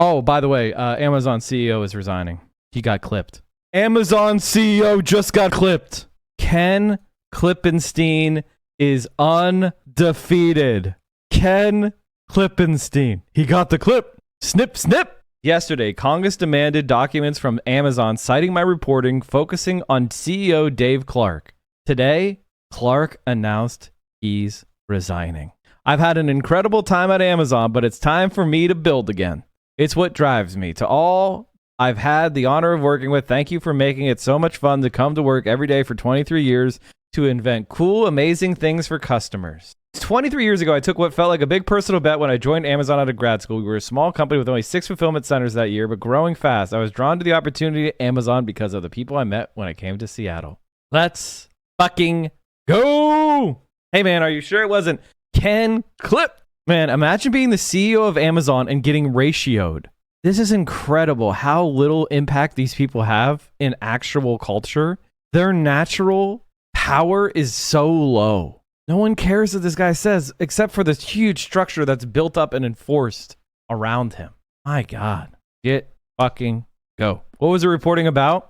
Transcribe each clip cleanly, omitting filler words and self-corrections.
Oh, by the way, Amazon CEO is resigning. He got clipped. Amazon CEO just got clipped. Ken Klippenstein is undefeated. Ken Klippenstein. He got the clip. Snip, snip. Yesterday, Congress demanded documents from Amazon citing my reporting focusing on CEO Dave Clark. Today, Clark announced he's resigning. I've had an incredible time at Amazon, but it's time for me to build again. It's what drives me. To all I've had the honor of working with, thank you for making it so much fun to come to work every day for 23 years to invent cool, amazing things for customers. 23 years ago, I took what felt like a big personal bet when I joined Amazon out of grad school. We were a small company with only 6 fulfillment centers that year, but growing fast. I was drawn to the opportunity at Amazon because of the people I met when I came to Seattle. Let's fucking go! Hey man, are you sure it wasn't Ken Clip? Man, imagine being the CEO of Amazon and getting ratioed. This is incredible how little impact these people have in actual culture. Their natural power is so low. No one cares what this guy says except for this huge structure that's built up and enforced around him. My God. Get fucking go. What was the reporting about?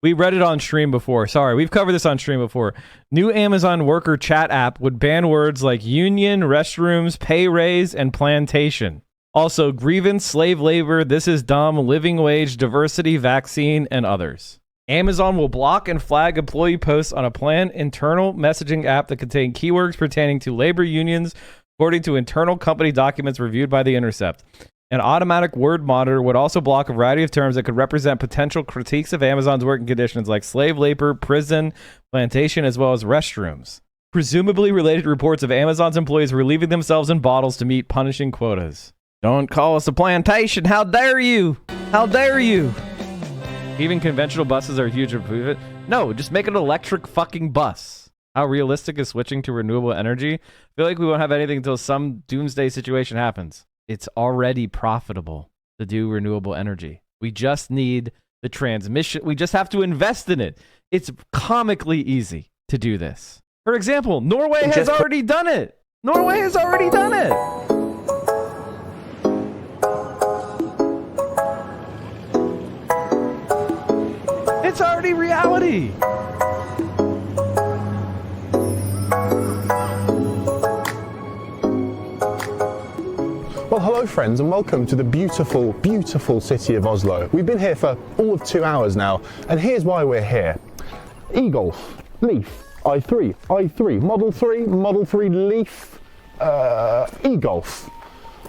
We read it on stream before. Sorry, we've covered this on stream before. New Amazon worker chat app would ban words like union, restrooms, pay raise, and plantation. Also, grievance, slave labor, this is dumb, living wage, diversity, vaccine, and others. Amazon will block and flag employee posts on a planned internal messaging app that contain keywords pertaining to labor unions, according to internal company documents reviewed by The Intercept. An automatic word monitor would also block a variety of terms that could represent potential critiques of Amazon's working conditions like slave labor, prison, plantation, as well as restrooms. Presumably related reports of Amazon's employees relieving themselves in bottles to meet punishing quotas. Don't call us a plantation. How dare you? How dare you? Even conventional buses are a huge improvement. No, just make an electric fucking bus. How realistic is switching to renewable energy? I feel like we won't have anything until some doomsday situation happens. It's already profitable to do renewable energy. We just need the transmission. We just have to invest in it. It's comically easy to do this. For example, Norway has already done it. Norway has already done it. It's already reality. Well, hello friends, and welcome to the beautiful, beautiful city of Oslo. We've been here for all of 2 hours now, and here's why we're here. E-Golf, Leaf, i3, Model 3, Leaf, E-Golf.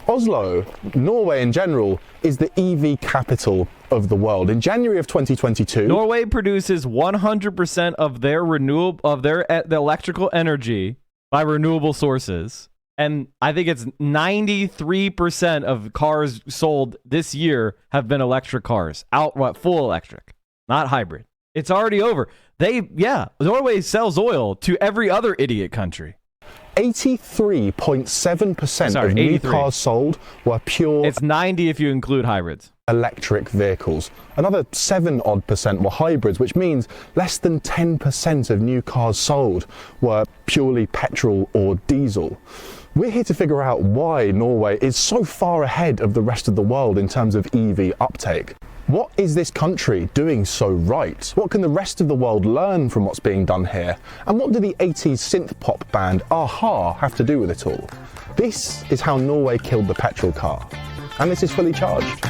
Oslo, Norway in general, is the EV capital of the world. In January of 2022, Norway produces 100% of their the electrical energy by renewable sources. And I think it's 93% of cars sold this year have been electric cars. Full electric, not hybrid. It's already over. Norway sells oil to every other idiot country. 83.7% of new cars sold were pure. It's 90 if you include hybrids. Electric vehicles. Another 7% were hybrids, which means less than 10% of new cars sold were purely petrol or diesel. We're here to figure out why Norway is so far ahead of the rest of the world in terms of EV uptake. What is this country doing so right? What can the rest of the world learn from what's being done here? And what do the 80s synth pop band a-ha have to do with it all? This is how Norway killed the petrol car. And this is fully charged.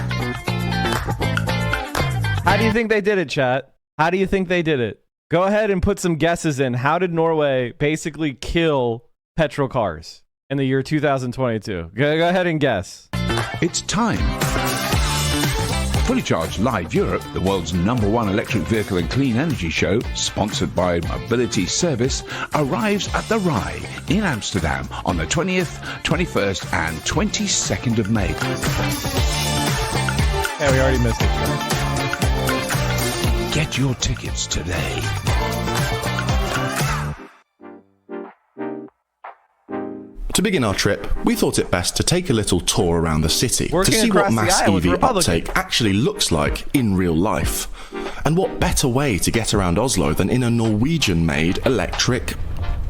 How do you think they did it, chat? How do you think they did it? Go ahead and put some guesses in. How did Norway basically kill petrol cars in the year 2022? Go ahead and guess. It's time. Fully Charged Live Europe, the world's #1 electric vehicle and clean energy show, sponsored by Mobility Service, arrives at the Rai in Amsterdam on the 20th, 21st and 22nd of May. Yeah, we already missed it. Get your tickets today. To begin our trip, we thought it best to take a little tour around the city to see what mass EV uptake actually looks like in real life. And what better way to get around Oslo than in a Norwegian-made electric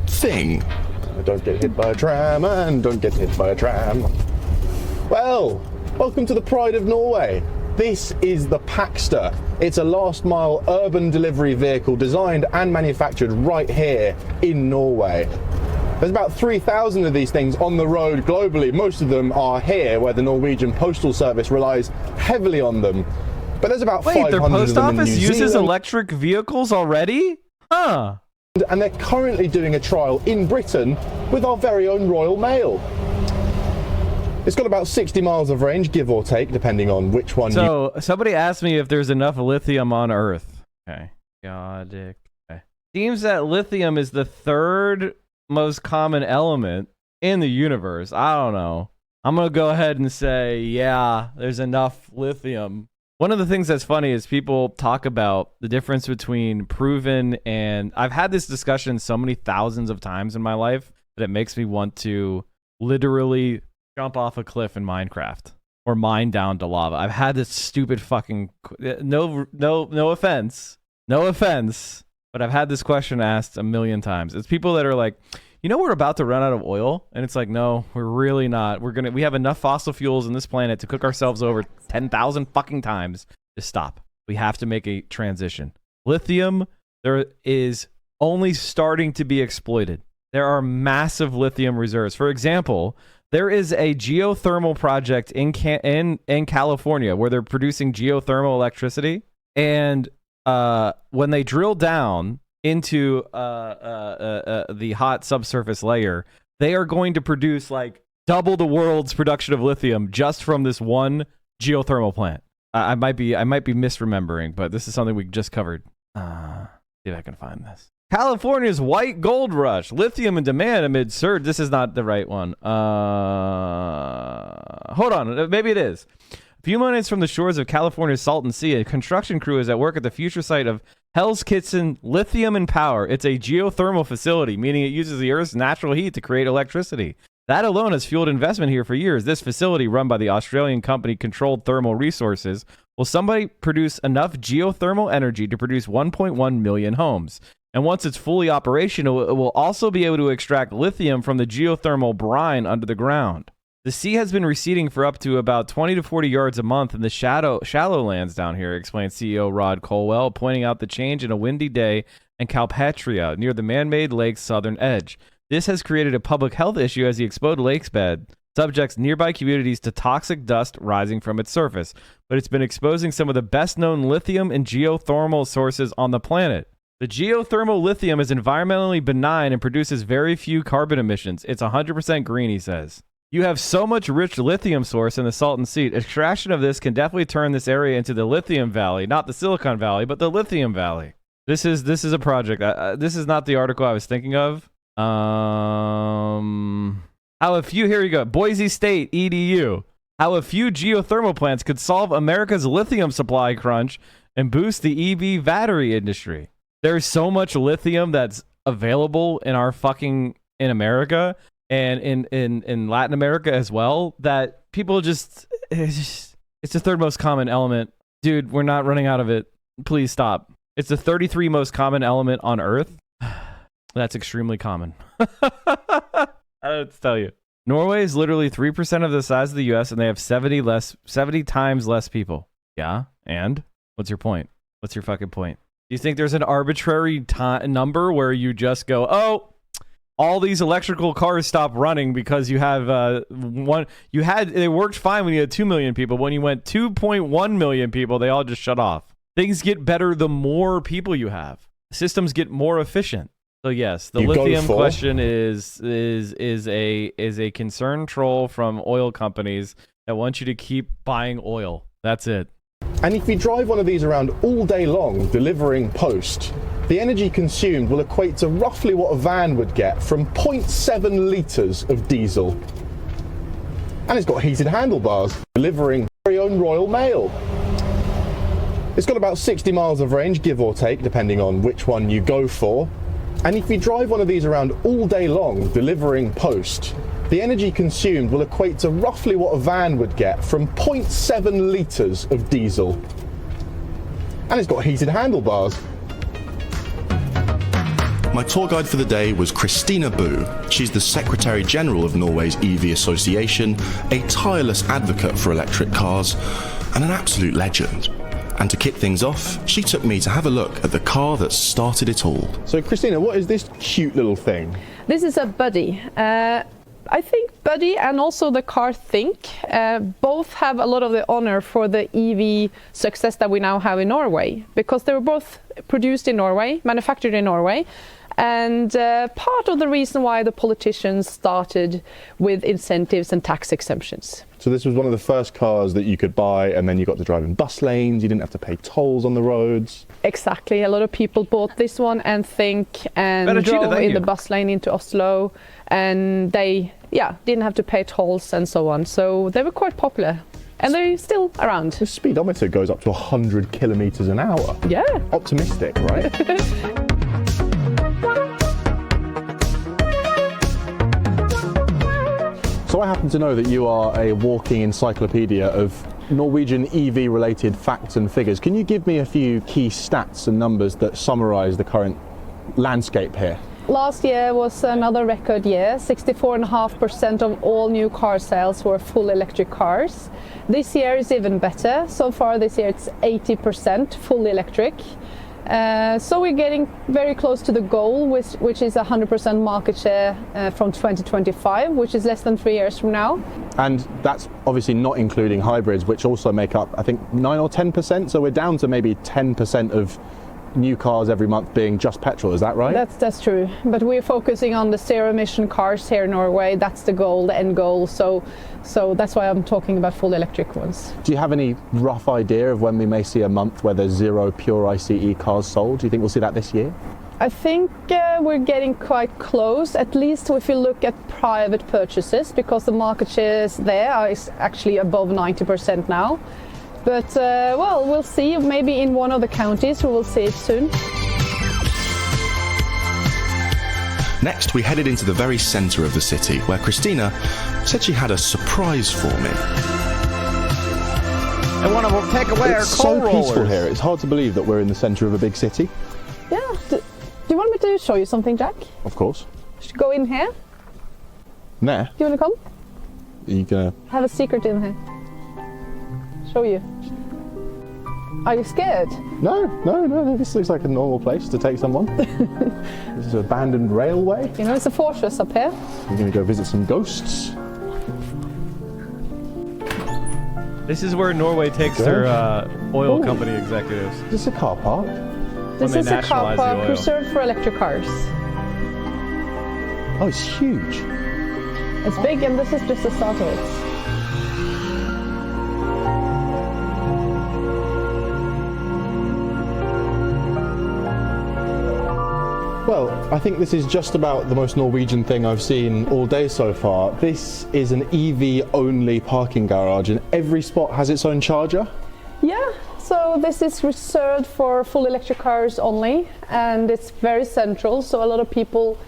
thing? Don't get hit by a tram and don't get hit by a tram. Well, Welcome to the pride of Norway. This is the Paxter. It's a last mile urban delivery vehicle designed and manufactured right here in Norway. There's about 3,000 of these things on the road globally. Most of them are here, where the Norwegian Postal Service relies heavily on them. But there's about 500 their post of them office in New uses Zealand. electric vehicles already? Huh. And they're currently doing a trial in Britain with our very own Royal Mail. It's got about 60 miles of range, give or take, depending on which one So, somebody asked me if there's enough lithium on Earth. Okay. Okay. Seems that lithium is the third most common element in the universe. I don't know. I'm going to go ahead and say, yeah, there's enough lithium. One of the things that's funny is people talk about the difference between proven and... I've had this discussion so many thousands of times in my life that it makes me want to literally jump off a cliff in Minecraft or mine down to lava. I've had this stupid fucking... No offense. No offense. But I've had this question asked a million times. It's people that are like, you know, we're about to run out of oil, and it's like, no, we're really not. We have enough fossil fuels in this planet to cook ourselves over 10,000 fucking times. Just stop. We have to make a transition. Lithium, there is only starting to be exploited. There are massive lithium reserves. For example, there is a geothermal project in California where they're producing geothermal electricity, and when they drill down into the hot subsurface layer, they are going to produce like double the world's production of lithium just from this one geothermal plant. I might be misremembering, but this is something we just covered. See if I can find this. California's white gold rush, lithium in demand amid surge. This is not the right one. Hold on, maybe it is. A few minutes from the shores of California's Salton Sea, a construction crew is at work at the future site of Hell's Kitchen Lithium and Power. It's a geothermal facility, meaning it uses the Earth's natural heat to create electricity. That alone has fueled investment here for years. This facility, run by the Australian company Controlled Thermal Resources, will someday produce enough geothermal energy to produce 1.1 million homes. And once it's fully operational, it will also be able to extract lithium from the geothermal brine under the ground. The sea has been receding for up to about 20 to 40 yards a month in the shallow lands down here, explained CEO Rod Colwell, pointing out the change in a windy day in Calpatria, near the man-made lake's southern edge. This has created a public health issue as the exposed lake's bed subjects nearby communities to toxic dust rising from its surface, but it's been exposing some of the best-known lithium and geothermal sources on the planet. The geothermal lithium is environmentally benign and produces very few carbon emissions. It's 100% green, he says. You have so much rich lithium source in the Salton Sea. Extraction of this can definitely turn this area into the Lithium Valley, not the Silicon Valley, but the Lithium Valley. This is a project. This is not the article I was thinking of. How a few, here you go, Boise State EDU. How a few geothermal plants could solve America's lithium supply crunch and boost the EV battery industry. There's so much lithium that's available in in America and in Latin America as well that people it's the third most common element. Dude, we're not running out of it. Please stop. It's the 33 most common element on Earth. That's extremely common. I don't know what to tell you. Norway is literally 3% of the size of the US and they have 70 times less people. Yeah, and? What's your point? What's your fucking point? Do you think there's an arbitrary number where you just go, oh, all these electrical cars stop running because you have they worked fine when you had 2 million people. When you went 2.1 million people, they all just shut off. Things get better the more people you have. Systems get more efficient. So yes, the lithium question is a concern troll from oil companies that want you to keep buying oil. That's it. And if you drive one of these around all day long, delivering post, the energy consumed will equate to roughly what a van would get from 0.7 litres of diesel. And it's got heated handlebars, delivering very own Royal Mail. It's got about 60 miles of range, give or take, depending on which one you go for. And if you drive one of these around all day long, delivering post, the energy consumed will equate to roughly what a van would get from 0.7 litres of diesel. And it's got heated handlebars. My tour guide for the day was Christina Boo. She's the Secretary General of Norway's EV Association, a tireless advocate for electric cars, and an absolute legend. And to kick things off, she took me to have a look at the car that started it all. So Christina, what is this cute little thing? This is a Buddy. I think Buddy and also the car Think both have a lot of the honor for the EV success that we now have in Norway, because they were both produced in Norway, manufactured in Norway, and part of the reason why the politicians started with incentives and tax exemptions. So this was one of the first cars that you could buy, and then you got to drive in bus lanes, you didn't have to pay tolls on the roads. Exactly, a lot of people bought this one and Think and drove in the bus lane into Oslo, and they didn't have to pay tolls and so on, so they were quite popular. And they're still around. The speedometer goes up to 100 kilometers an hour. Yeah. Optimistic, right? So I happen to know that you are a walking encyclopedia of Norwegian EV-related facts and figures. Can you give me a few key stats and numbers that summarise the current landscape here? Last year was another record year. 64.5% of all new car sales were full electric cars. This year is even better. So far this year it's 80% full electric. So we're getting very close to the goal, which is 100% market share from 2025, which is less than 3 years from now. And that's obviously not including hybrids, which also make up, I think, 9 or 10%. So we're down to maybe 10% of new cars every month being just petrol, is that right? That's true, but we're focusing on the zero emission cars here in Norway. That's the goal, the end goal, so that's why I'm talking about full electric ones. Do you have any rough idea of when we may see a month where there's 0 pure ICE cars sold? Do you think we'll see that this year? I think we're getting quite close, at least if you look at private purchases, because the market shares there is actually above 90% now. But, well, we'll see. Maybe in one of the counties we will see it soon. Next, we headed into the very centre of the city, where Christina said she had a surprise for me. I want to take away our coal rollers. It's so peaceful here. It's hard to believe that we're in the centre of a big city. Yeah. Do you want me to show you something, Jack? Of course. Should go in here? Nah. Do you want to come? Are you gonna... I have a secret in here. Show you. Are you scared? No. This looks like a normal place to take someone. This is an abandoned railway. You know, it's a fortress up here. We're going to go visit some ghosts. This is where Norway takes their oil company executives. Is this a car park? This is a car park reserved for electric cars. Oh, it's huge. It's big, and this is just the start of it. Well, I think this is just about the most Norwegian thing I've seen all day so far. This is an EV-only parking garage, and every spot has its own charger. Yeah, so this is reserved for full electric cars only, and it's very central, so a lot of people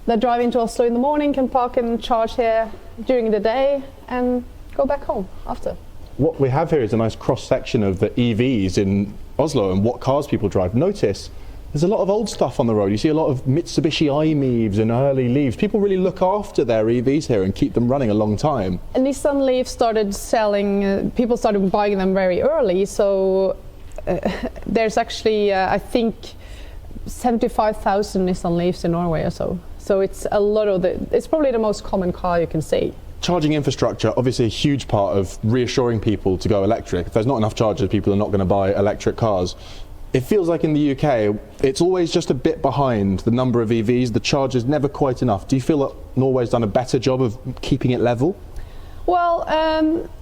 that drive into Oslo in the morning can park and charge here during the day and go back home after. What we have here is a nice cross-section of the EVs in Oslo and what cars people drive. Notice there's a lot of old stuff on the road. You see a lot of Mitsubishi i-Meavs and early Leafs. People really look after their EVs here and keep them running a long time. And Nissan Leaf started selling, people started buying them very early, so there's actually, I think, 75,000 Nissan Leafs in Norway or so. So it's a lot of it's probably the most common car you can see. Charging infrastructure, obviously a huge part of reassuring people to go electric. If there's not enough chargers, people are not going to buy electric cars. It feels like in the UK, it's always just a bit behind the number of EVs. The charge is never quite enough. Do you feel that Norway's done a better job of keeping it level? Well,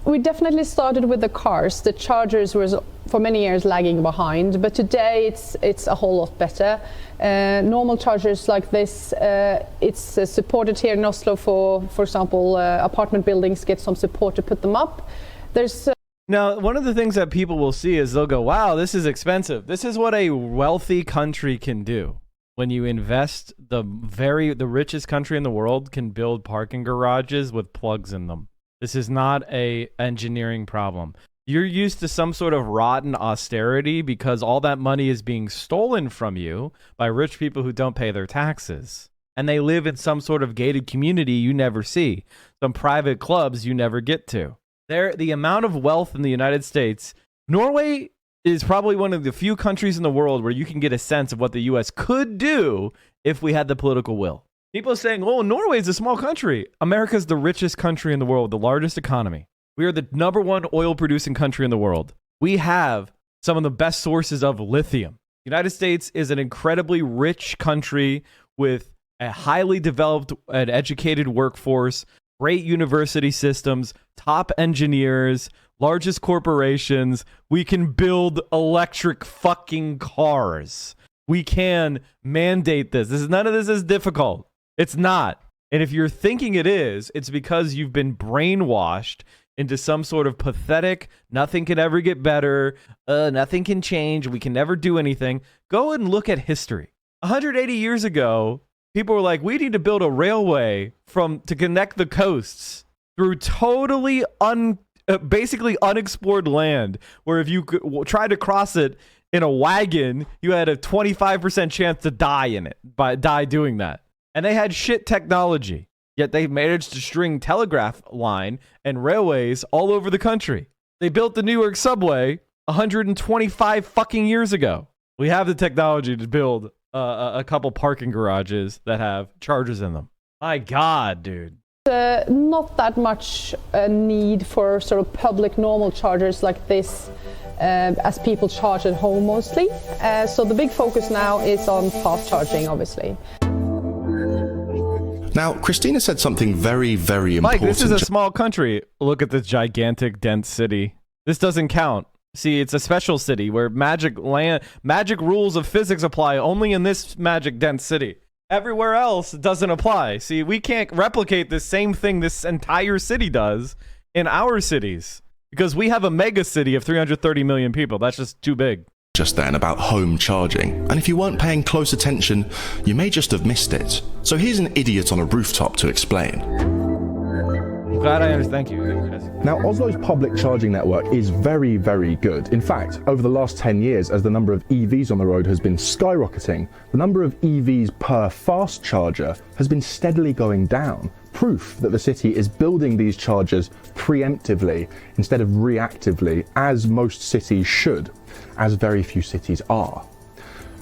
we definitely started with the cars. The chargers were for many years lagging behind, but today it's a whole lot better. Normal chargers like this, it's supported here in Oslo for example, apartment buildings get some support to put them up. There's Now, one of the things that people will see is they'll go, wow, this is expensive. This is what a wealthy country can do. When you invest, the richest country in the world can build parking garages with plugs in them. This is not a engineering problem. You're used to some sort of rotten austerity because all that money is being stolen from you by rich people who don't pay their taxes. And they live in some sort of gated community you never see, some private clubs you never get to. The amount of wealth in the United States, Norway is probably one of the few countries in the world where you can get a sense of what the U.S. could do if we had the political will. People are saying, oh, Norway is a small country. America's the richest country in the world, the largest economy. We are the #1 oil producing country in the world. We have some of the best sources of lithium. The United States is an incredibly rich country with a highly developed and educated workforce, great university systems, top engineers, largest corporations. We can build electric fucking cars. We can mandate this. None of this is difficult. It's not. And if you're thinking it is, it's because you've been brainwashed into some sort of pathetic, nothing can ever get better, nothing can change, we can never do anything. Go and look at history. 180 years ago, people were like, we need to build a railway to connect the coasts through totally basically unexplored land, where if you tried to cross it in a wagon, you had a 25% chance to die doing that. And they had shit technology, yet they managed to string telegraph line and railways all over the country. They built the New York subway 125 fucking years ago. We have the technology to build a couple parking garages that have chargers in them. My God, dude. Not that much need for sort of public normal chargers like this as people charge at home mostly. So the big focus now is on fast charging, obviously. Now, Christina said something very, very important. Mike, this is a small country. Look at this gigantic, dense city. This doesn't count. See, it's a special city where magic rules of physics apply only in this magic, dense city. Everywhere else doesn't apply. See, we can't replicate the same thing this entire city does in our cities because we have a mega city of 330 million people. That's just too big. Just then about home charging, and if you weren't paying close attention, you may just have missed it. So here's an idiot on a rooftop to explain. I'm glad I understand. Thank you. Now, Oslo's public charging network is very, very good. In fact, over the last 10 years, as the number of EVs on the road has been skyrocketing, the number of EVs per fast charger has been steadily going down. Proof that the city is building these chargers preemptively instead of reactively, as most cities should, as very few cities are.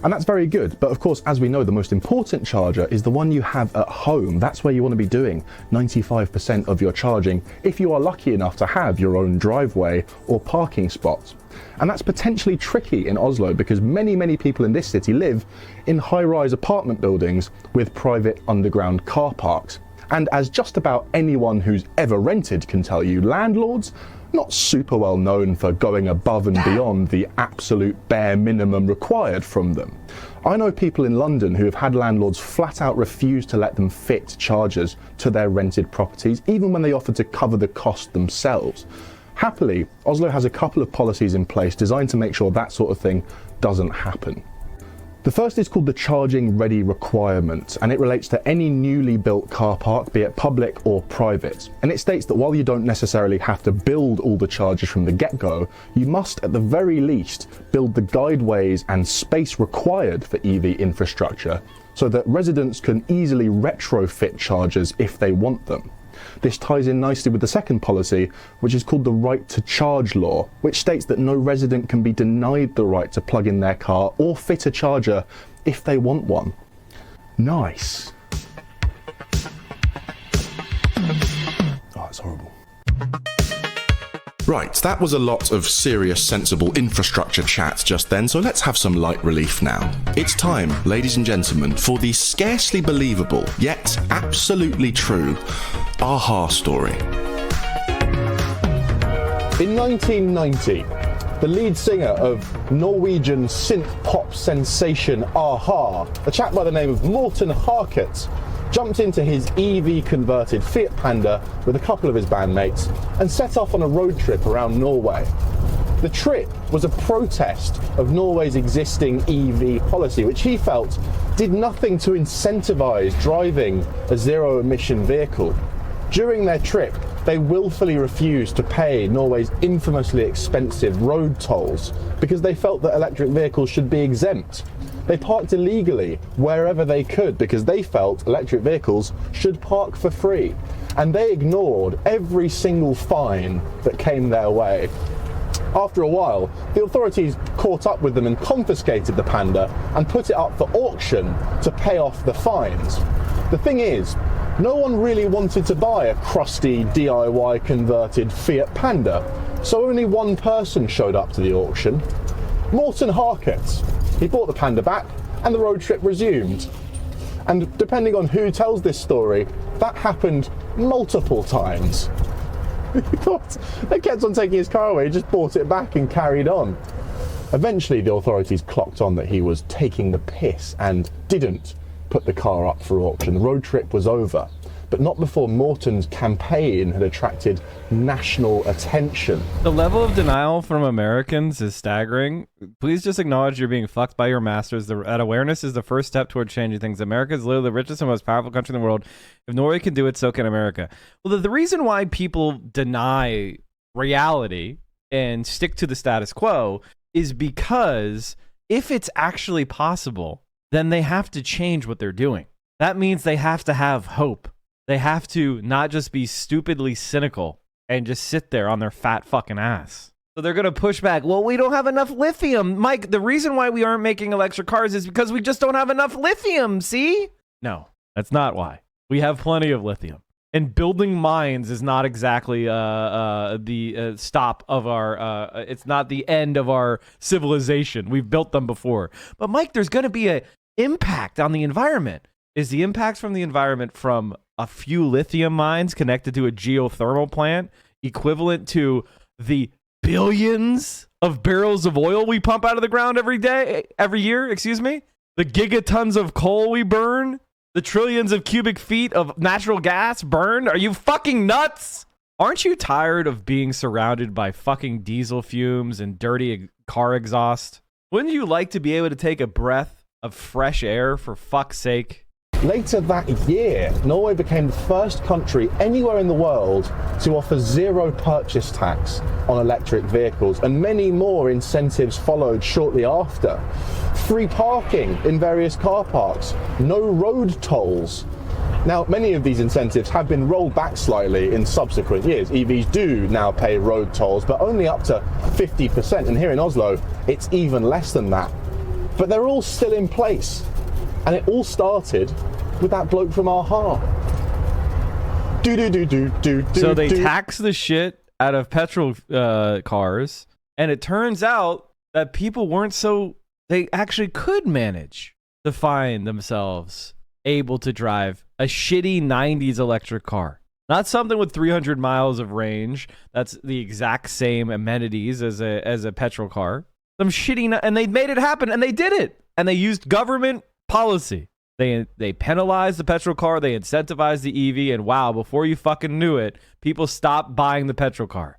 And that's very good, but of course, as we know, the most important charger is the one you have at home. That's where you want to be doing 95% of your charging if you are lucky enough to have your own driveway or parking spot. And that's potentially tricky in Oslo because many, many people in this city live in high-rise apartment buildings with private underground car parks. And as just about anyone who's ever rented can tell you, landlords not super well known for going above and beyond the absolute bare minimum required from them. I know people in London who have had landlords flat out refuse to let them fit chargers to their rented properties, even when they offer to cover the cost themselves. Happily, Oslo has a couple of policies in place designed to make sure that sort of thing doesn't happen. The first is called the Charging Ready Requirement, and it relates to any newly built car park, be it public or private. And it states that while you don't necessarily have to build all the chargers from the get-go, you must at the very least build the guideways and space required for EV infrastructure so that residents can easily retrofit chargers if they want them. This ties in nicely with the second policy, which is called the Right to Charge Law, which states that no resident can be denied the right to plug in their car or fit a charger if they want one. Nice. Oh, it's horrible. Right, that was a lot of serious, sensible infrastructure chat just then, so let's have some light relief now. It's time, ladies and gentlemen, for the scarcely believable, yet absolutely true, aha story. In 1990, the lead singer of Norwegian synth pop sensation a-ha, a chap by the name of Morten Harket, jumped into his EV converted Fiat Panda with a couple of his bandmates and set off on a road trip around Norway. The trip was a protest of Norway's existing EV policy, which he felt did nothing to incentivize driving a zero emission vehicle. During their trip, they willfully refused to pay Norway's infamously expensive road tolls because they felt that electric vehicles should be exempt. They parked illegally wherever they could because they felt electric vehicles should park for free. And they ignored every single fine that came their way. After a while, the authorities caught up with them and confiscated the Panda and put it up for auction to pay off the fines. The thing is, no one really wanted to buy a crusty DIY converted Fiat Panda, so only one person showed up to the auction. Morten Harket. He bought the Panda back and the road trip resumed. And depending on who tells this story, that happened multiple times. They kept on taking his car away, he just bought it back and carried on. Eventually the authorities clocked on that he was taking the piss and didn't put the car up for auction. The road trip was over, but not before Morten's campaign had attracted national attention. The level of denial from Americans is staggering. Please just acknowledge you're being fucked by your masters. That awareness is the first step toward changing things. America is literally the richest and most powerful country in the world. If Norway can do it, so can America. Well, the reason why people deny reality and stick to the status quo is because if it's actually possible, then they have to change what they're doing. That means they have to have hope. They have to not just be stupidly cynical and just sit there on their fat fucking ass. So they're going to push back. Well, we don't have enough lithium. Mike, the reason why we aren't making electric cars is because we just don't have enough lithium, see? No, that's not why. We have plenty of lithium. And building mines is not exactly the stop of our, it's not the end of our civilization. We've built them before. But Mike, there's going to be an impact on the environment. Is the impact from the environment from a few lithium mines connected to a geothermal plant equivalent to the billions of barrels of oil we pump out of the ground every year, the gigatons of coal we burn, the trillions of cubic feet of natural gas burned? Are you fucking nuts? Aren't you tired of being surrounded by fucking diesel fumes and dirty car exhaust? Wouldn't you like to be able to take a breath of fresh air, for fuck's sake? Later that year, Norway became the first country anywhere in the world to offer zero purchase tax on electric vehicles, and many more incentives followed shortly after. Free parking in various car parks, no road tolls. Now, many of these incentives have been rolled back slightly in subsequent years. EVs do now pay road tolls, but only up to 50%, and here in Oslo, it's even less than that. But they're all still in place. And it all started with that bloke from Aha. So they tax the shit out of petrol cars, and it turns out that people weren't they actually could manage to find themselves able to drive a shitty 90s electric car. Not something with 300 miles of range. That's the exact same amenities as a petrol car. Some shitty, and they made it happen, and they did it. And they used government policy. They penalized the petrol car, they incentivized the EV, and wow, before you fucking knew it, people stopped buying the petrol car.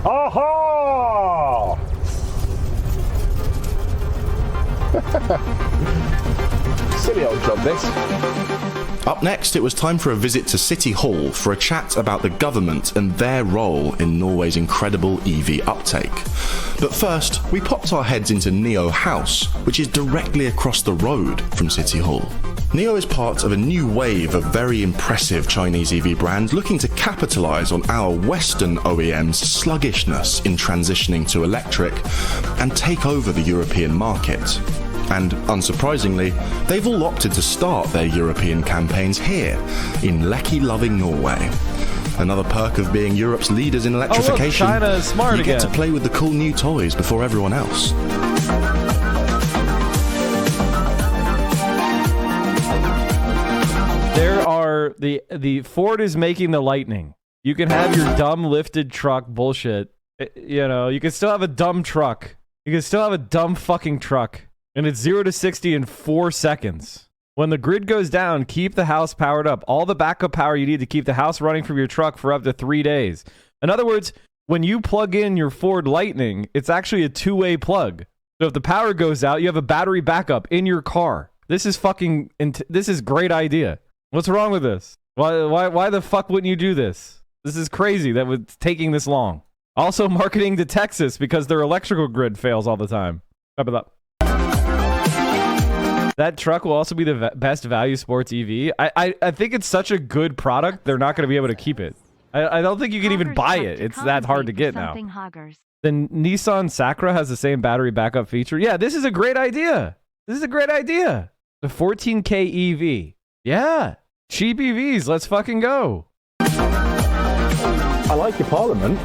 Aha! Silly old job, this. Up next, it was time for a visit to City Hall for a chat about the government and their role in Norway's incredible EV uptake. But first, we popped our heads into Neo House, which is directly across the road from City Hall. Neo is part of a new wave of very impressive Chinese EV brands looking to capitalise on our Western OEMs' sluggishness in transitioning to electric and take over the European market. And unsurprisingly, they've all opted to start their European campaigns here, in Lecky-loving Norway. Another perk of being Europe's leaders in electrification, China is smart you again. get to play with the cool new toys before everyone else. There are the Ford is making the Lightning. You can have your dumb lifted truck bullshit. You know, you can still have a dumb truck. You can still have a dumb fucking truck. And it's 0 to 60 in 4 seconds. When the grid goes down, keep the house powered up. All the backup power you need to keep the house running from your truck for up to 3 days. In other words, when you plug in your Ford Lightning, it's actually a two-way plug. So if the power goes out, you have a battery backup in your car. This is fucking. This is great idea. What's wrong with this? Why the fuck wouldn't you do this? This is crazy that it's taking this long. Also, marketing to Texas because their electrical grid fails all the time. How about that? That truck will also be the best value sports EV. I think it's such a good product, they're not going to be able to keep it. I don't think you can even buy it. It's that hard to get now. The Nissan Sacra has the same battery backup feature. Yeah, this is a great idea. This is a great idea. The 14K EV. Yeah. Cheap EVs. Let's fucking go. I like your parliament.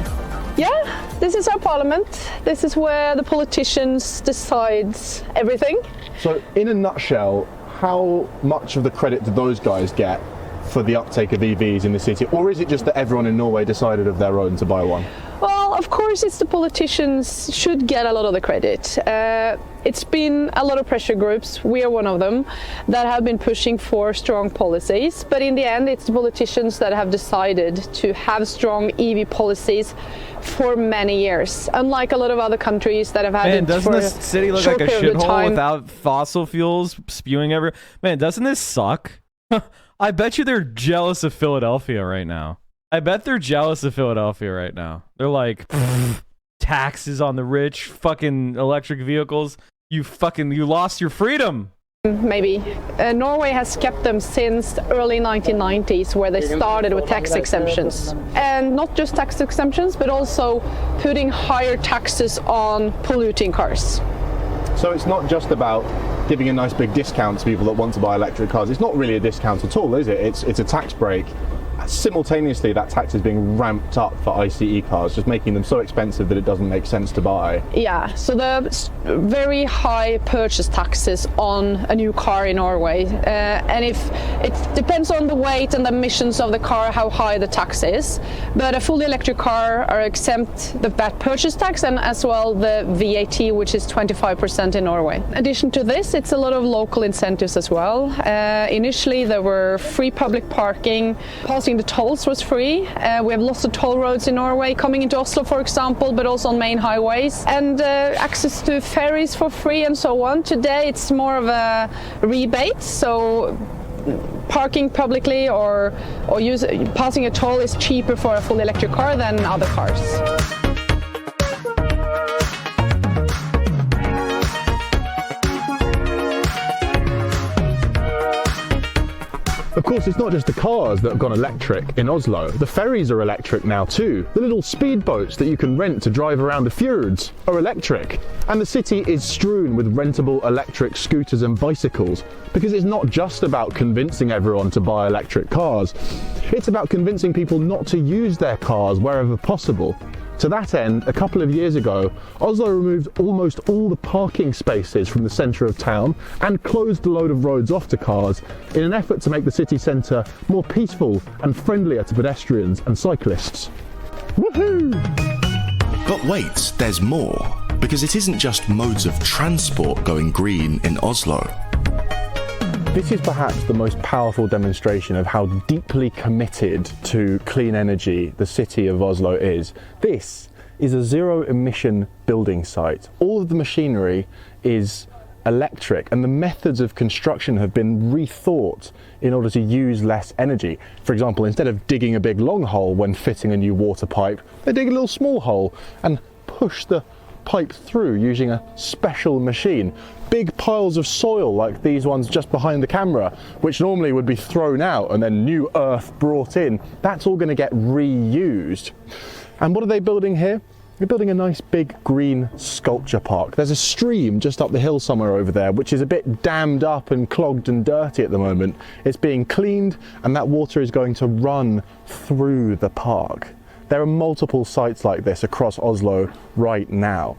Yeah, this is our parliament. This is where the politicians decide everything. So, in a nutshell, how much of the credit do those guys get for the uptake of EVs in the city? Or is it just that everyone in Norway decided of their own to buy one? Well, of course, it's the politicians should get a lot of the credit. It's been a lot of pressure groups, we are one of them, that have been pushing for strong policies. But in the end, it's the politicians that have decided to have strong EV policies for many years. Unlike a lot of other countries that have had it doesn't for this city look like a shithole without fossil fuels spewing everywhere? Man, doesn't this suck? I bet you they're jealous of Philadelphia right now. I bet they're jealous of Philadelphia right now. They're like, taxes on the rich, fucking electric vehicles. You lost your freedom. Maybe. Norway has kept them since the early 1990s, where they started with tax exemptions. And not just tax exemptions, but also putting higher taxes on polluting cars. So it's not just about giving a nice big discount to people that want to buy electric cars. It's not really a discount at all, is it? It's a tax break. Simultaneously, that tax is being ramped up for ICE cars, just making them so expensive that it doesn't make sense to buy. Yeah, so the very high purchase taxes on a new car in Norway, and if it depends on the weight and the emissions of the car, how high the tax is. But a fully electric car are exempt the VAT purchase tax and as well the VAT, which is 25% in Norway. In addition to this, it's a lot of local incentives as well. Initially, there were free public parking. Passing the tolls was free. We have lots of toll roads in Norway, coming into Oslo, for example, but also on main highways, and access to ferries for free and so on. Today it's more of a rebate, so parking publicly or passing a toll is cheaper for a full electric car than other cars. Of course, it's not just the cars that have gone electric in Oslo. The ferries are electric now too. The little speedboats that you can rent to drive around the fjords are electric. And the city is strewn with rentable electric scooters and bicycles, because it's not just about convincing everyone to buy electric cars. It's about convincing people not to use their cars wherever possible. To that end, a couple of years ago, Oslo removed almost all the parking spaces from the centre of town and closed a load of roads off to cars in an effort to make the city centre more peaceful and friendlier to pedestrians and cyclists. Woohoo! But wait, there's more, because it isn't just modes of transport going green in Oslo. This is perhaps the most powerful demonstration of how deeply committed to clean energy the city of Oslo is. This is a zero-emission building site. All of the machinery is electric, and the methods of construction have been rethought in order to use less energy. For example, instead of digging a big long hole when fitting a new water pipe, they dig a little small hole and push the pipe through using a special machine. Big piles of soil like these ones just behind the camera, which normally would be thrown out and then new earth brought in, that's all going to get reused. And what are they building here? They're building a nice big green sculpture park. There's a stream just up the hill somewhere over there, which is a bit dammed up and clogged and dirty at the moment. It's being cleaned, and that water is going to run through the park. There are multiple sites like this across Oslo right now.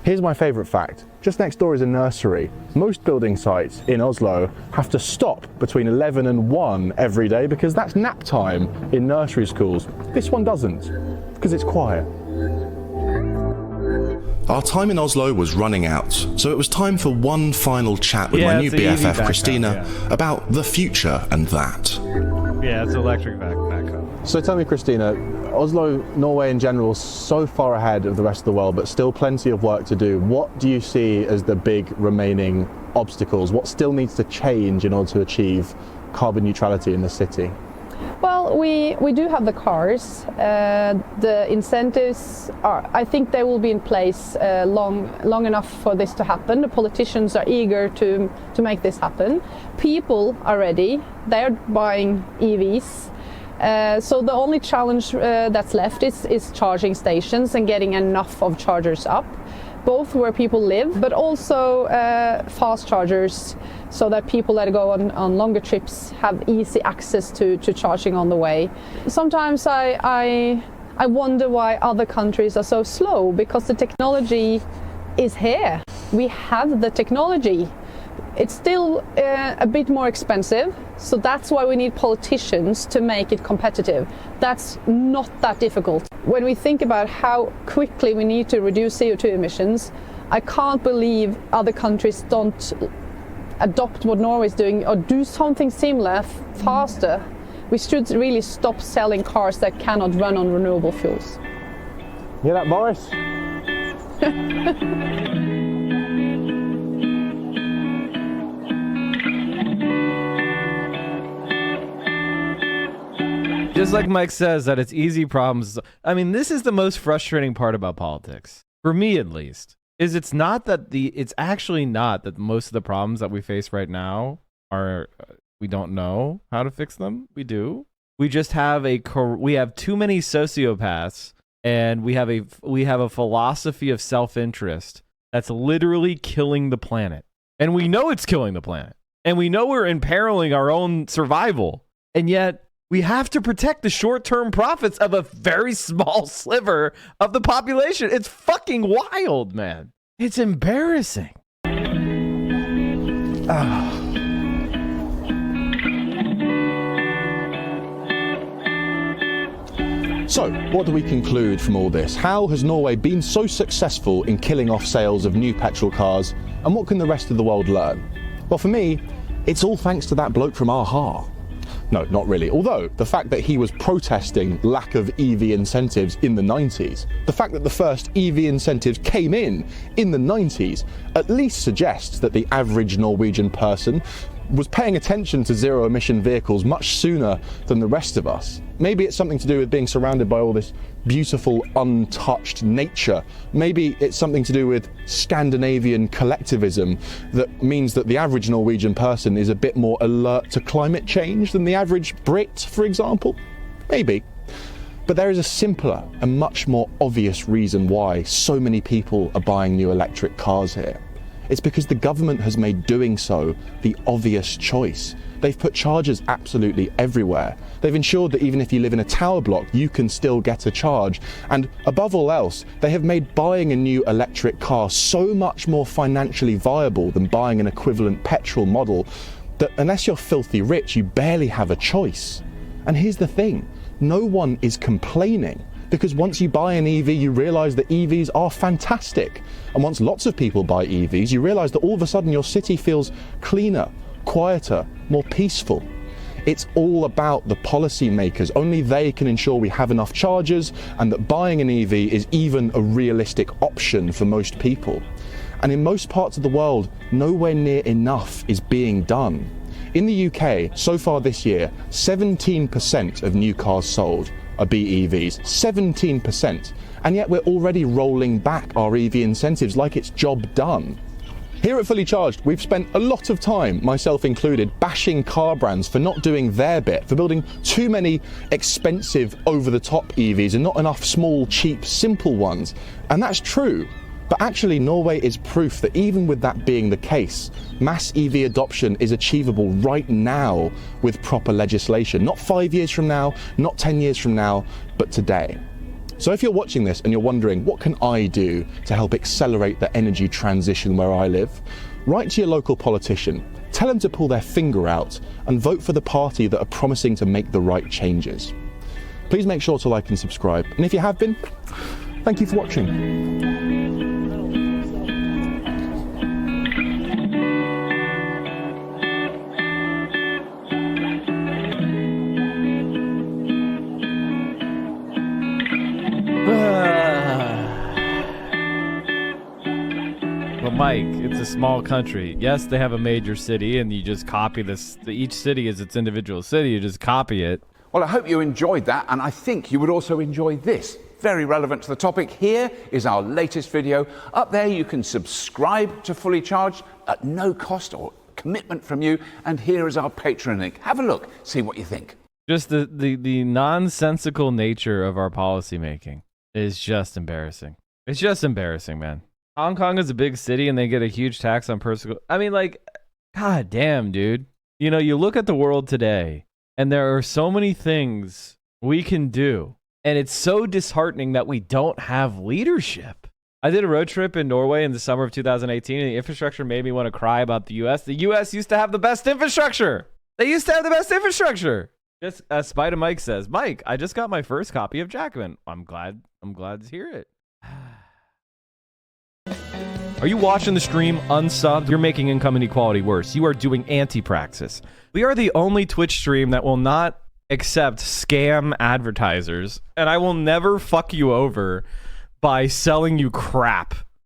Here's my favourite fact. Just next door is a nursery. Most building sites in Oslo have to stop between 11 and 1 every day because that's nap time in nursery schools. This one doesn't, because it's quiet. Our time in Oslo was running out, so it was time for one final chat with my new BFF Christina about the future and that. Yeah, it's electric backup. So tell me, Christina, Oslo, Norway in general, so far ahead of the rest of the world, but still plenty of work to do. What do you see as the big remaining obstacles? What still needs to change in order to achieve carbon neutrality in the city? Well, we do have the cars. The incentives I think they will be in place long enough for this to happen. The politicians are eager to make this happen. People are ready. They are buying EVs. So the only challenge that's left is charging stations and getting enough of chargers up, both where people live, but also fast chargers, so that people that go on longer trips have easy access to charging on the way. Sometimes I wonder why other countries are so slow, because the technology is here. We have the technology. It's still a bit more expensive, so that's why we need politicians to make it competitive. That's not that difficult. When we think about how quickly we need to reduce CO2 emissions, I can't believe other countries don't adopt what Norway is doing or do something similar faster. We should really stop selling cars that cannot run on renewable fuels. Hear that, Boris? Just like Mike says that it's easy problems. I mean, this is the most frustrating part about politics, for me at least, is it's actually not that most of the problems that we face right now are, we don't know how to fix them. We do. We just have we have too many sociopaths, and we have a philosophy of self-interest that's literally killing the planet. And we know it's killing the planet. And we know we're imperiling our own survival. And yet we have to protect the short-term profits of a very small sliver of the population. It's fucking wild, man. It's embarrassing. So, what do we conclude from all this? How has Norway been so successful in killing off sales of new petrol cars, and what can the rest of the world learn? Well, for me, it's all thanks to that bloke from Aha. No, not really. Although, the fact that he was protesting lack of EV incentives in the 90s, the fact that the first EV incentives came in the 90s, at least suggests that the average Norwegian person was paying attention to zero-emission vehicles much sooner than the rest of us. Maybe it's something to do with being surrounded by all this beautiful, untouched nature. Maybe it's something to do with Scandinavian collectivism that means that the average Norwegian person is a bit more alert to climate change than the average Brit, for example. Maybe. But there is a simpler and much more obvious reason why so many people are buying new electric cars here. It's because the government has made doing so the obvious choice. They've put chargers absolutely everywhere. They've ensured that even if you live in a tower block, you can still get a charge. And above all else, they have made buying a new electric car so much more financially viable than buying an equivalent petrol model that unless you're filthy rich, you barely have a choice. And here's the thing, no one is complaining. Because once you buy an EV, you realize that EVs are fantastic. And once lots of people buy EVs, you realize that all of a sudden your city feels cleaner, quieter, more peaceful. It's all about the policymakers. Only they can ensure we have enough chargers and that buying an EV is even a realistic option for most people. And in most parts of the world, nowhere near enough is being done. In the UK, so far this year, 17% of new cars sold are BEVs, 17%, and yet we're already rolling back our EV incentives like it's job done. Here at Fully Charged, we've spent a lot of time, myself included, bashing car brands for not doing their bit, for building too many expensive, over-the-top EVs and not enough small, cheap, simple ones. And that's true. But actually, Norway is proof that even with that being the case, mass EV adoption is achievable right now with proper legislation. Not 5 years from now, not 10 years from now, but today. So if you're watching this and you're wondering, what can I do to help accelerate the energy transition where I live? Write to your local politician, tell them to pull their finger out and vote for the party that are promising to make the right changes. Please make sure to like and subscribe. And if you have been, thank you for watching. Mike, it's a small country. Yes, they have a major city, and you just copy this. Each city is its individual city. You just copy it. Well, I hope you enjoyed that, and I think you would also enjoy this. Very relevant to the topic. Here is our latest video. Up there, you can subscribe to Fully Charged at no cost or commitment from you, and here is our Patreon link. Have a look, see what you think. Just the nonsensical nature of our policy making is just embarrassing. It's just embarrassing, man. Hong Kong is a big city and they get a huge tax on personal. I mean, like, god damn, dude. You know, you look at the world today and there are so many things we can do. And it's so disheartening that we don't have leadership. I did a road trip in Norway in the summer of 2018 and the infrastructure made me want to cry about the US. The US used to have the best infrastructure. They used to have the best infrastructure. Just as Spider Mike says, Mike, I just got my first copy of Jackman. I'm glad to hear it. Are you watching the stream unsubbed? You're making income inequality worse. You are doing anti-praxis. We are the only Twitch stream that will not accept scam advertisers, and I will never fuck you over by selling you crap.